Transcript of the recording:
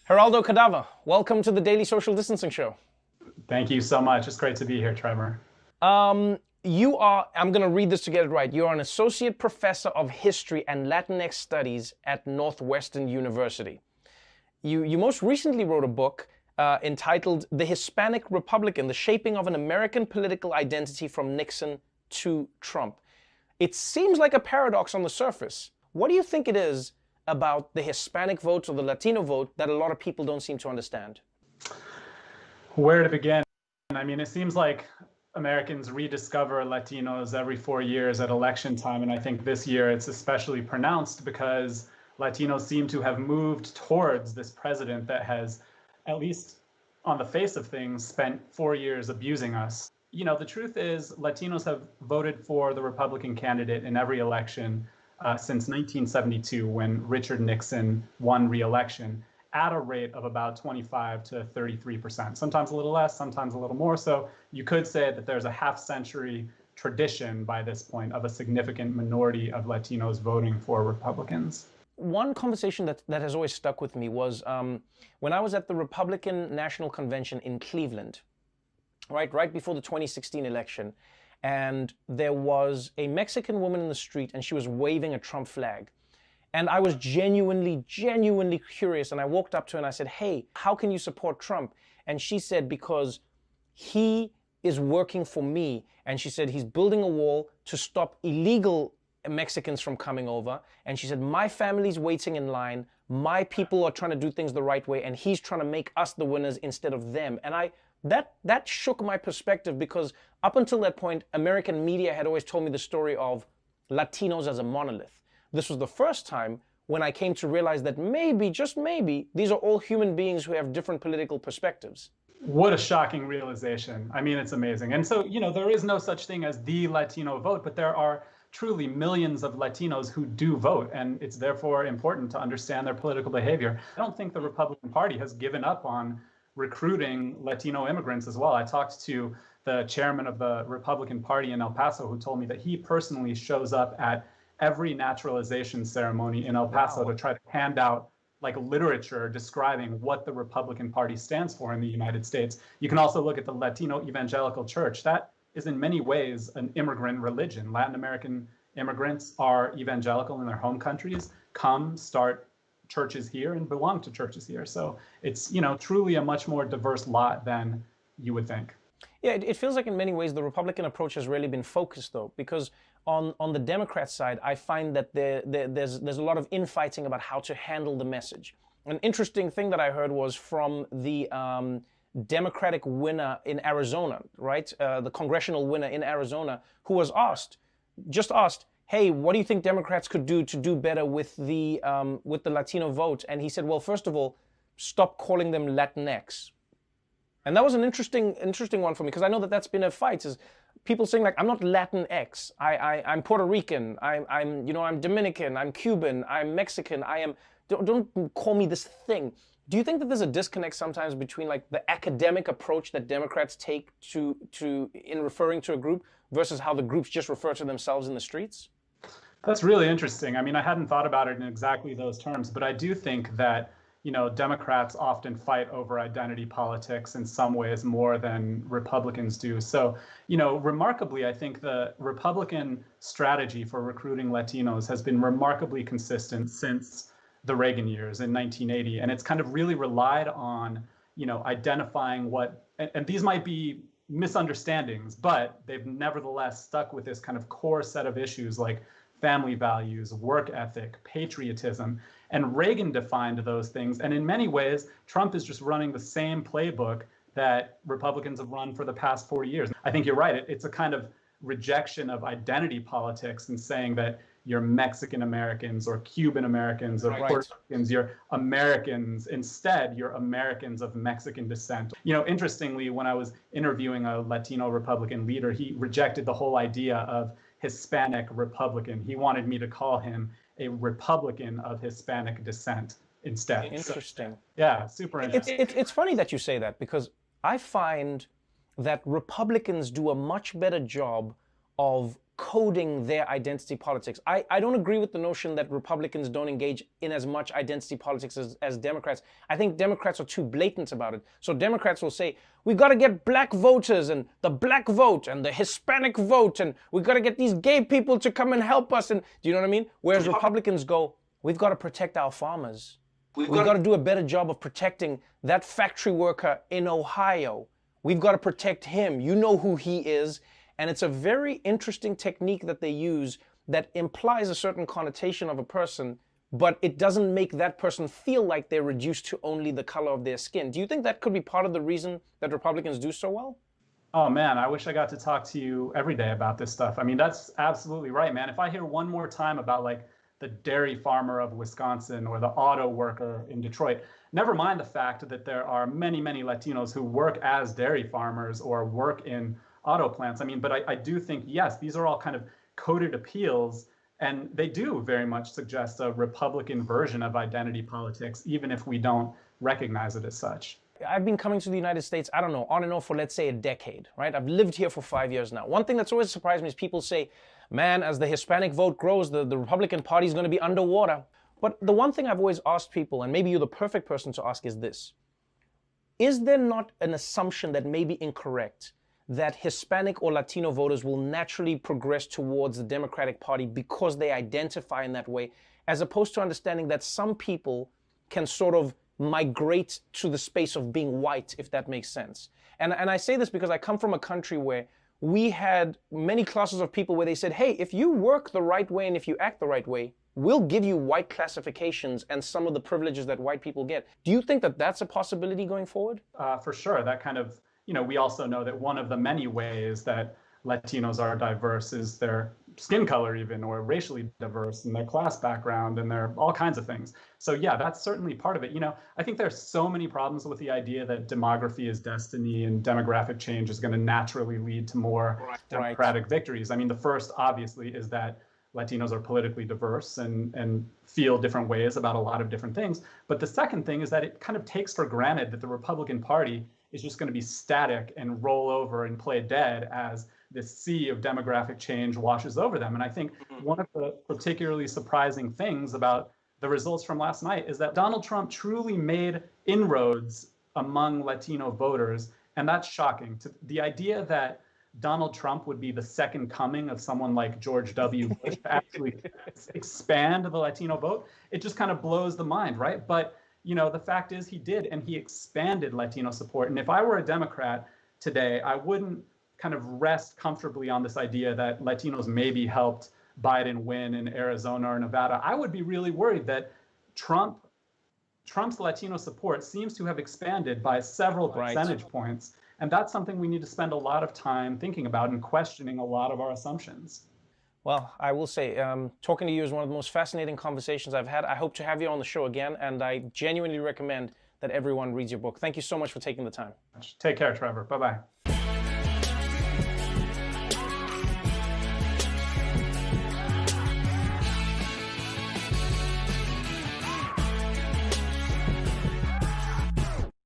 Geraldo Cadava, welcome to the Daily Social Distancing Show. Thank you so much. It's great to be here, Trevor. I'm going to read this to get it right. You're an associate professor of history and Latinx studies at Northwestern University. You most recently wrote a book entitled The Hispanic Republican, The Shaping of an American Political Identity from Nixon to Trump. It seems like a paradox on the surface. What do you think it is about the Hispanic vote or the Latino vote that a lot of people don't seem to understand? Where to begin? I mean, it seems like Americans rediscover Latinos every 4 years at election time. And I think this year it's especially pronounced because Latinos seem to have moved towards this president that has, at least on the face of things, spent 4 years abusing us. You know, the truth is Latinos have voted for the Republican candidate in every election since 1972, when Richard Nixon won re-election at a rate of about 25 to 33%, sometimes a little less, sometimes a little more. So you could say that there's a half-century tradition by this point of a significant minority of Latinos voting for Republicans. One conversation that has always stuck with me was when I was at the Republican National Convention in Cleveland, right before the 2016 election, and there was a Mexican woman in the street and she was waving a Trump flag. And I was genuinely curious, and I walked up to her and I said, "Hey, how can you support Trump?" And she said, "Because he is working for me." And she said, "He's building a wall to stop illegal Mexicans from coming over." And she said, "My family's waiting in line. My people are trying to do things the right way, and he's trying to make us the winners instead of them." And that shook my perspective, because up until that point, American media had always told me the story of Latinos as a monolith. This was the first time when I came to realize that maybe, just maybe, these are all human beings who have different political perspectives. What a shocking realization. I mean, it's amazing. And so, you know, there is no such thing as the Latino vote, but there are truly millions of Latinos who do vote, and it's therefore important to understand their political behavior. I don't think the Republican Party has given up on recruiting Latino immigrants as well. I talked to the chairman of the Republican Party in El Paso, who told me that he personally shows up at every naturalization ceremony in El Paso to try to hand out like literature describing what the Republican Party stands for in the United States. You can also look at the Latino Evangelical Church. That is in many ways an immigrant religion. Latin American immigrants are evangelical in their home countries, come, start churches here, and belong to churches here. So it's, you know, truly a much more diverse lot than you would think. Yeah, it feels like in many ways the Republican approach has really been focused, though, because on the Democrat side, I find that there's a lot of infighting about how to handle the message. An interesting thing that I heard was from the Democratic winner in Arizona, right? The congressional winner in Arizona, who was just asked, "Hey, what do you think Democrats could do to do better with the Latino vote?" And he said, "Well, first of all, stop calling them Latinx." And that was an interesting one for me, because I know that that's been a fight, is people saying like, "I'm not Latinx. I'm Puerto Rican. I'm Dominican. I'm Cuban. I'm Mexican. Don't call me this thing." Do you think that there's a disconnect sometimes between like the academic approach that Democrats take to in referring to a group versus how the groups just refer to themselves in the streets? That's really interesting. I mean, I hadn't thought about it in exactly those terms, but I do think that, you know, Democrats often fight over identity politics in some ways more than Republicans do. So, you know, remarkably, I think the Republican strategy for recruiting Latinos has been remarkably consistent since the Reagan years in 1980. And it's kind of really relied on, you know, identifying what, and these might be misunderstandings, but they've nevertheless stuck with this kind of core set of issues like family values, work ethic, patriotism. And Reagan defined those things. And in many ways, Trump is just running the same playbook that Republicans have run for the past 40 years. I think you're right. It's a kind of rejection of identity politics and saying that you're Mexican Americans or Cuban Americans or Puerto Ricans, you're Americans. Instead, you're Americans of Mexican descent. You know, interestingly, when I was interviewing a Latino Republican leader, he rejected the whole idea of Hispanic Republican. He wanted me to call him a Republican of Hispanic descent instead. Interesting. So, yeah, super interesting. It's funny that you say that, because I find that Republicans do a much better job of coding their identity politics. I don't agree with the notion that Republicans don't engage in as much identity politics as Democrats. I think Democrats are too blatant about it. So Democrats will say, we got to get black voters and the black vote and the Hispanic vote, and we got to get these gay people to come and help us. And do you know what I mean? Whereas Republicans go, we've got to protect our farmers. We've got to do a better job of protecting that factory worker in Ohio. We've got to protect him. You know who he is. And it's a very interesting technique that they use that implies a certain connotation of a person, but it doesn't make that person feel like they're reduced to only the color of their skin. Do you think that could be part of the reason that Republicans do so well? Oh man, I wish I got to talk to you every day about this stuff. I mean, that's absolutely right, man. If I hear one more time about like the dairy farmer of Wisconsin or the auto worker in Detroit, never mind the fact that there are many, many Latinos who work as dairy farmers or work in auto plants. I mean, but I do think, yes, these are all kind of coded appeals, and they do very much suggest a Republican version of identity politics, even if we don't recognize it as such. I've been coming to the United States, I don't know, on and off for, let's say, a decade, right? I've lived here for 5 years now. One thing that's always surprised me is people say, man, as the Hispanic vote grows, the Republican Party is going to be underwater. But the one thing I've always asked people, and maybe you're the perfect person to ask, is this. Is there not an assumption that may be incorrect that Hispanic or Latino voters will naturally progress towards the Democratic Party because they identify in that way, as opposed to understanding that some people can sort of migrate to the space of being white, if that makes sense? And I say this because I come from a country where we had many classes of people where they said, hey, if you work the right way and if you act the right way, we'll give you white classifications and some of the privileges that white people get. Do you think that that's a possibility going forward? For sure. That kind of, we also know that one of the many ways that Latinos are diverse is their skin color even, or racially diverse, and their class background, and their all kinds of things. So yeah, that's certainly part of it. I think there's so many problems with the idea that demography is destiny and demographic change is going to naturally lead to more democratic victories. I mean, the first obviously is that Latinos are politically diverse and feel different ways about a lot of different things. But the second thing is that it kind of takes for granted that the Republican Party is just going to be static and roll over and play dead as this sea of demographic change washes over them. And I think one of the particularly surprising things about the results from last night is that Donald Trump truly made inroads among Latino voters. And that's shocking. The idea that Donald Trump would be the second coming of someone like George W. Bush to actually expand the Latino vote, it just kind of blows the mind, right? But the fact is he did, and he expanded Latino support. And if I were a Democrat today, I wouldn't kind of rest comfortably on this idea that Latinos maybe helped Biden win in Arizona or Nevada. I would be really worried that Trump's Latino support seems to have expanded by several percentage points. And that's something we need to spend a lot of time thinking about and questioning a lot of our assumptions. Well, I will say, talking to you is one of the most fascinating conversations I've had. I hope to have you on the show again, and I genuinely recommend that everyone reads your book. Thank you so much for taking the time. Take care, Trevor. Bye-bye.